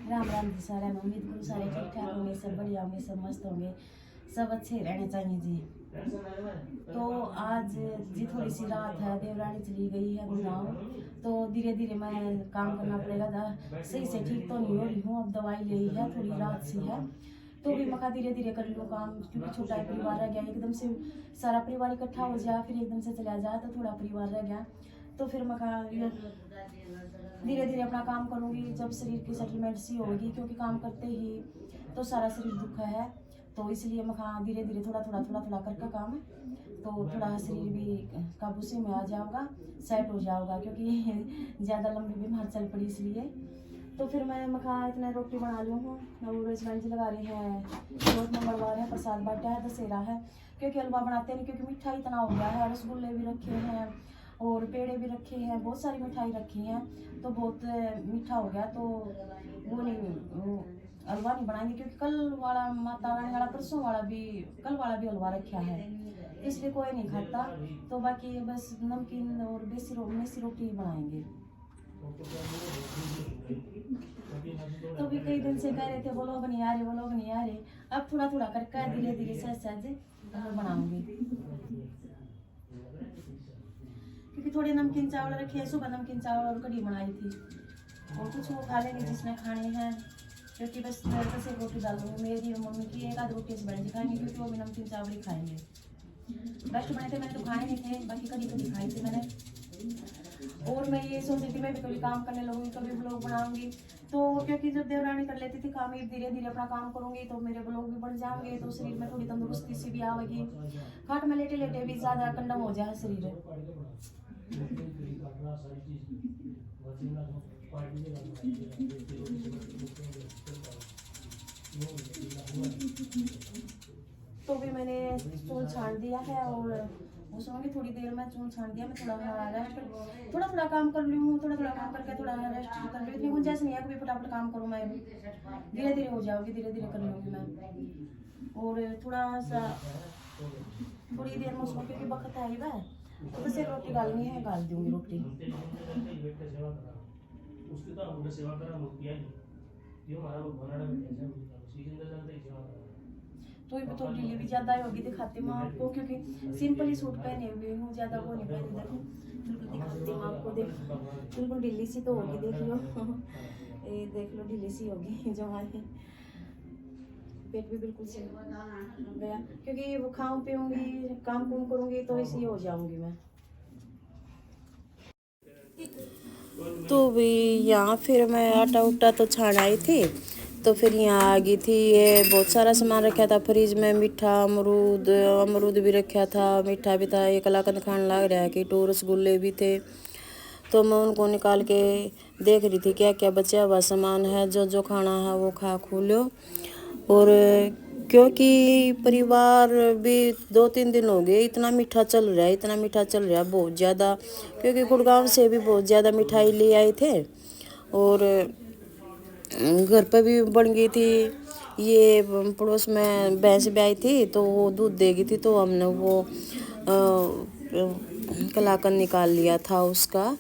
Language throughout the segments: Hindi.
राम राम जी सारे। मैं उम्मीद करूँ सारे ठीक ठाक होंगे, सब बढ़िया होंगे, सब मस्त होंगे, सब अच्छे रहने चाहिए जी। तो आज जी थोड़ी सी रात है, देवरानी चली गई है गुड़गांव, तो धीरे धीरे मैं काम करना पड़ेगा। सही से ठीक तो नहीं हो रही हूँ, अब दवाई ले है, थोड़ी रात सी है, तो भी मका धीरे धीरे कर लूँ काम, क्योंकि छोटा परिवार रह गया। एकदम से सारा परिवार इकट्ठा हो जाए, फिर एकदम से चला जाए तो थोड़ा परिवार रह गया, तो फिर मका धीरे धीरे अपना काम करूँगी जब शरीर की सेटलमेंट सी होगी, क्योंकि काम करते ही तो सारा शरीर दुख है, तो इसलिए मखा धीरे धीरे थोड़ा थोड़ा थोड़ा थोड़ा करके काम, तो थोड़ा शरीर भी काबू से में आ जाओगा, सेट हो जाओगा, क्योंकि ज़्यादा लंबी बीमार चल पड़ी इसलिए। तो फिर मैं मखा इतना रोटी बना ली हूँ, रोजगार जी लगा रही है, रोज मंगलवार है, प्रसाद बाटा है, दशहरा है, क्योंकि हलवा बनाते नहीं, क्योंकि मिठाई इतना हो गया है, रसगुल्ले भी रखे हैं और पेड़े भी रखे हैं, बहुत सारी मिठाई रखी हैं, तो बहुत मीठा हो गया, तो वो नहीं, वो हलवा नहीं बनाएंगे, क्योंकि कल वाला माता रानी वाला, परसों वाला भी, कल वाला भी हलवा रखा है, इसलिए कोई नहीं खाता, तो बाकी बस नमकीन और मेसी रोटी बनाएंगे। तो भी कई दिन से कह रहे थे वो लोग नहीं आ रहे, वो लोग नहीं आ रहे, अब थोड़ा थोड़ा करके धीरे धीरे सहज सहज बनाऊंगी, क्योंकि थोड़े नमकीन चावल रखे हैं, सुबह नमकीन चावल और कढ़ी बनाई थी, और कुछ वो खा लेंगे जिसने खाने हैं, क्योंकि बस से रोटी डाल दूँगी, मेरी और मम्मी की एक आध रोटी से बड़े खाएंगे, क्योंकि वो भी नमकीन चावल ही खाएंगे। बेस्ट बने थे, मैंने तो खाए नहीं थे, बाकी कभी खाई थी मैंने, और मैं ये सोच रही थी मैं भी कभी काम करने लगूंगी, कभी ब्लॉग बनाऊंगी, तो क्योंकि जब देवरानी कर लेती थी काम, धीरे धीरे अपना काम करूंगी तो मेरे ब्लॉग भी बढ़ जाएंगे, तो शरीर में थोड़ी तंदुरुस्ती सी भी आएगी, खाट में लेटे लेटे भी ज़्यादा कंडम हो जाए शरीर। तो भी मैंने चूल छान दिया है, और वो सोऊंगी थोड़ी देर में, चूल छान दिया, मैं थोड़ा रेस्ट कर, थोड़ा थोड़ा काम कर लूँ, थोड़ा थोड़ा काम करके थोड़ा रेस्ट कर लूँ, इतनी गुंजाइश नहीं है कभी फटाफट काम करूँ, मैं धीरे धीरे हो जाऊँगी, धीरे धीरे कर लूँगी मैं, और थोड़ा सा थोड़ी देर में उसको, क्योंकि वक्त है ही वह, तो बस एक रोटी गालनी है, गाल दूँगी रोटी। तो ढीली भी ज़्यादा होगी, दिखाती हूँ आपको, क्योंकि सिंपल ही सूट पहने हुए हूँ, ज़्यादा वो नहीं पहने, देखो बिल्कुल दिखाती हूँ आपको, देखो बिल्कुल ढीली सी तो होगी, देख लो ये देख लो ढीली सी होगी जो है, पेट भी बिल्कुल से गया, क्योंकि वो खाऊं पीऊँगी, काम कुम करूँगी, तो इसी हो जाऊँगी मैं। तो भी यहाँ फिर मैं आटा उटा तो छान आई थी, तो फिर यहाँ आ गई थी, ये बहुत सारा सामान रखा था फ्रिज में, मीठा अमरूद भी रखा था, मीठा भी था, ये कलाकंद खाने लग रहा है कि तो रसगुल्ले भी थे, तो मैं उनको निकाल के देख रही थी क्या क्या बचा हुआ सामान है, जो जो खाना है वो खा खू लो। और क्योंकि परिवार भी 2-3 दिन हो गए, इतना मीठा चल रहा है, इतना मीठा चल रहा है बहुत ज़्यादा, क्योंकि गुड़गांव से भी बहुत ज़्यादा मिठाई ले आए थे, और घर पर भी बन गई थी, ये पड़ोस में भैंस भी आई थी, तो वो दूध देगी थी, तो हमने वो कलाकंद निकाल लिया था उसका,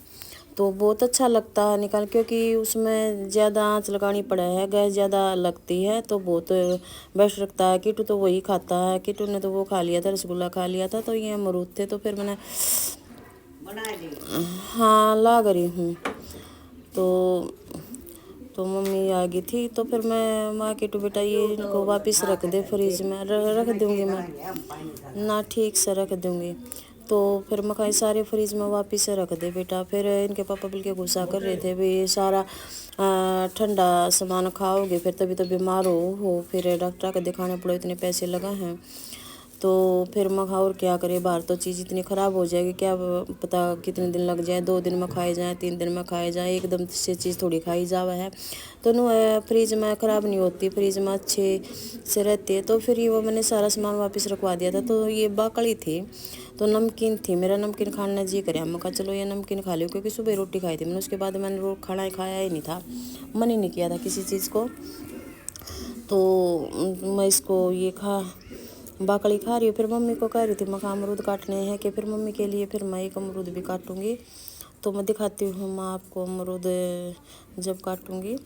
तो बहुत अच्छा लगता है निकाल, क्योंकि उसमें ज़्यादा आँच लगानी पड़ा है, गैस ज़्यादा लगती है, तो बहुत बेस्ट लगता है। किटू तो वही खाता है, किटू ने तो वो खा लिया था, रसगुल्ला खा लिया था, तो ये अमरूद थे, तो फिर मैंने हाँ ला गई हूँ, तो मम्मी आ गई थी, तो फिर मैं माँ किटू बेटा ये इनको वापस रख दे फ्रिज में, रख दूँगी मैं ना, ठीक से रख दूँगी, तो फिर मकाई सारे फ्रिज में वापस से रख दे बेटा। फिर इनके पापा बिल्कुल गुस्सा कर रहे थे, भी सारा ठंडा सामान खाओगे फिर तभी तो बीमार हो, फिर डॉक्टर को दिखाने पड़ो, इतने पैसे लगा हैं, तो फिर मैं और क्या करे, बाहर तो चीज़ इतनी ख़राब हो जाएगी, क्या पता कितने दिन लग जाए, 2 दिन में खाए जाए, 3 दिन में खाए जाए, एकदम से चीज़ थोड़ी खाई जावा है, तो फ्रिज में ख़राब नहीं होती, फ्रिज में अच्छे से रहती है। तो फिर ये वो मैंने सारा सामान वापस रखवा दिया था, तो ये बाकड़ी थी, तो नमकीन थी, मेरा नमकीन खाना जी करे, मैं कहा चलो ये नमकीन खा लियो, क्योंकि सुबह रोटी खाई थी मैंने, उसके बाद मैंने खाना खाया ही नहीं था, मन ही नहीं किया था किसी चीज़ को, तो मैं इसको ये बाकड़ी खा रही हूँ। फिर मम्मी को कह रही थी मैं अमरूद काटने हैं, कि फिर मम्मी के लिए फिर मैं एक अमरूद भी काटूँगी, तो मैं दिखाती हूँ मैं आपको अमरूद जब काटूँगी।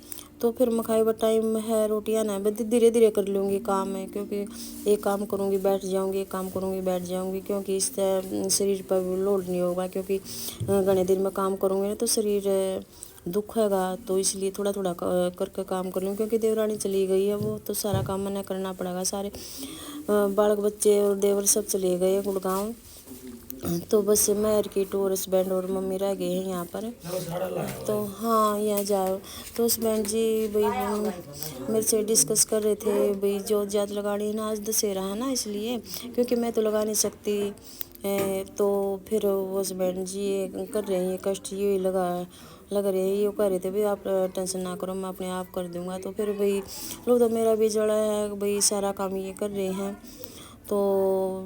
तो फिर मैं खाई टाइम है रोटियां ना बस धीरे धीरे कर लूँगी काम है, क्योंकि एक काम करूँगी बैठ जाऊँगी, एक काम करूँगी बैठ जाऊँगी, क्योंकि इससे शरीर पर लोड नहीं होगा, क्योंकि घने दिन में काम करूँगी ना तो शरीर दुखेगा। तो इसलिए थोड़ा थोड़ा करके काम कर लूँ, क्योंकि देवरानी चली गई है वो तो सारा काम मैंने करना पड़ेगा। सारे बालक बच्चे और देवर सब चले गए गुड़गांव, तो बस मैं अर्किट और हस्बैंड और मम्मी रह गए हैं यहाँ पर। तो हाँ यहाँ जाओ। तो हस्बैंड जी भाई मेरे से डिस्कस कर रहे थे भाई जोत जात लगानी है ना, आज दशहरा है ना इसलिए, क्योंकि मैं तो लगा नहीं सकती। तो फिर हस्बैंड जी कर रहे हैं ये कष्ट ये लग रहे हैं, ये कह रहे थे भाई आप टेंशन ना करो मैं अपने आप कर दूंगा। तो फिर भाई लोग तो मेरा भी जड़ा है भाई सारा काम ये कर रहे हैं, तो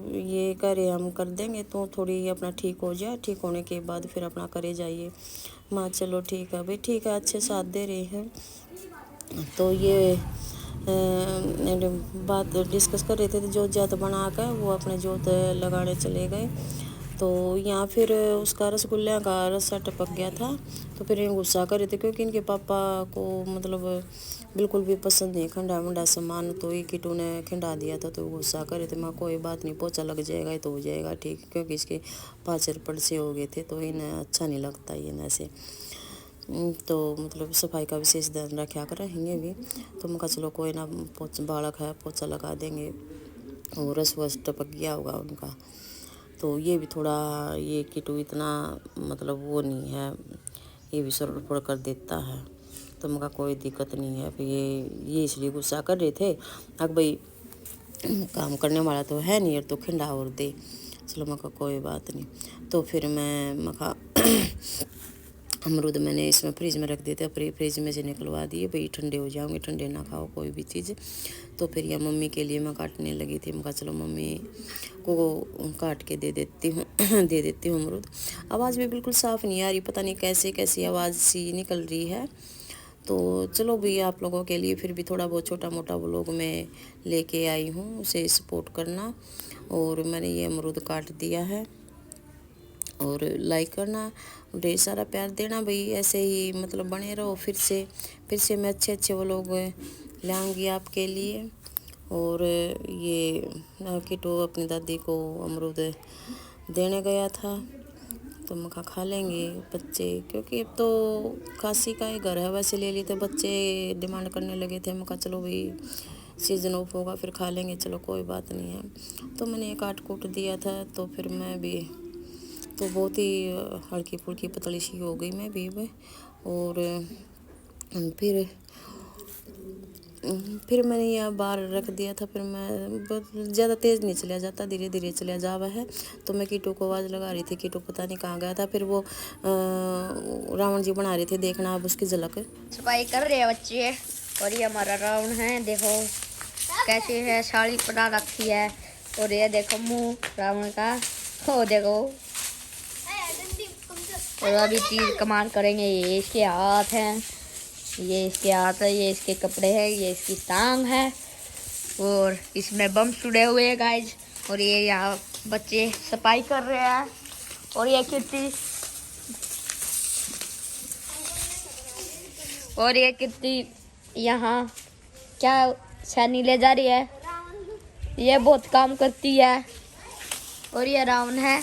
ये करे हम कर देंगे, तो थोड़ी अपना ठीक हो जाए, ठीक होने के बाद फिर अपना करे जाइए। माँ चलो ठीक है भाई ठीक है, अच्छे साथ दे रहे हैं। तो ये बात डिस्कस कर रहे थे, तो जोत जात बना कर वो अपने जोत लगाने चले गए। तो यहाँ फिर उसका रसगुल्ले का रस्सा टपक गया था, तो फिर ये गुस्सा कर रहे थे, क्योंकि इनके पापा को मतलब बिल्कुल भी पसंद नहीं खंडा वंडा सामान, तो ये किटू ने खिंडा दिया था। तो गुस्सा कर रहे थे, माँ कोई बात नहीं पोछा लग जाएगा तो हो जाएगा ठीक, क्योंकि इसके पाचर पड़से हो गए थे तो इन्हें अच्छा नहीं लगता ये ऐसे। तो मतलब सफाई का विशेष ध्यान रखा कर रहेंगे भी। तो मैं कहा चलो कोई ना बालक है पोछा लगा देंगे, और रस वस टपक गया होगा उनका। तो ये भी थोड़ा ये किटू इतना मतलब वो नहीं है, ये भी सरपड़ कर देता है। तो मैं कहा कोई दिक्कत नहीं है, फिर ये इसलिए गुस्सा कर रहे थे अब भाई काम करने वाला तो है नहीं, और तो खिंडा और दे। चलो मैं कहा कोई बात नहीं। तो फिर मैं कहा अमरूद मैंने इसमें फ्रिज में रख दिए थे, फ्रिज में से निकलवा दिए भाई ठंडे हो जाओगे, ठंडे ना खाओ कोई भी चीज़। तो फिर यह मम्मी के लिए मैं काटने लगी थी, मैं कहा चलो मम्मी को काट के दे देती हूँ दे देती हूँ अमरूद। आवाज़ भी बिल्कुल साफ़ नहीं आ रही, पता नहीं कैसे कैसी आवाज़ सी निकल रही है। तो चलो भाई आप लोगों के लिए फिर भी थोड़ा बहुत छोटा मोटा व्लॉग मैं लेके आई हूँ, उसे सपोर्ट करना। और मैंने ये अमरूद काट दिया है, और लाइक करना, ढेर सारा प्यार देना भाई, ऐसे ही मतलब बने रहो। फिर से मैं अच्छे व्लॉग लाऊंगी आपके लिए। और ये किटू अपनी दादी को अमरूद देने गया था, तो मैं खा लेंगे बच्चे, क्योंकि अब तो खांसी का ही घर है, वैसे ले लिए थे बच्चे डिमांड करने लगे थे। मैं कहा चलो भाई सीजन ऑफ होगा फिर खा लेंगे, चलो कोई बात नहीं है। तो मैंने काट कूट दिया था, तो फिर मैं भी तो बहुत ही हल्की फुल्की पतली सी हो गई मैं भी। और फिर मैंने यह बाहर रख दिया था। फिर मैं ज़्यादा तेज़ नहीं चला जाता, धीरे धीरे चला जावा है। तो मैं कीटू को आवाज़ लगा रही थी, कीटू पता नहीं कहाँ गया था। फिर वो रावण जी बना रहे थे, देखना अब उसकी झलक। सफाई कर रहे हैं बच्चे, और ये हमारा रावण है, देखो कैसे है, साड़ी पहना रखी है। और ये देखो मुंह रावण का, ओ देखो। और अभी तीर कमान करेंगे, ये इसके हाथ हैं, ये इसके हाथ है, ये इसके कपड़े हैं, ये इसकी टांग है, और इसमें बम छुड़े हुए हैं गाइज। और ये यहाँ बच्चे सफाई कर रहे हैं। और ये कितनी यहाँ क्या सैनी ले जा रही है, ये बहुत काम करती है। और ये रावण है।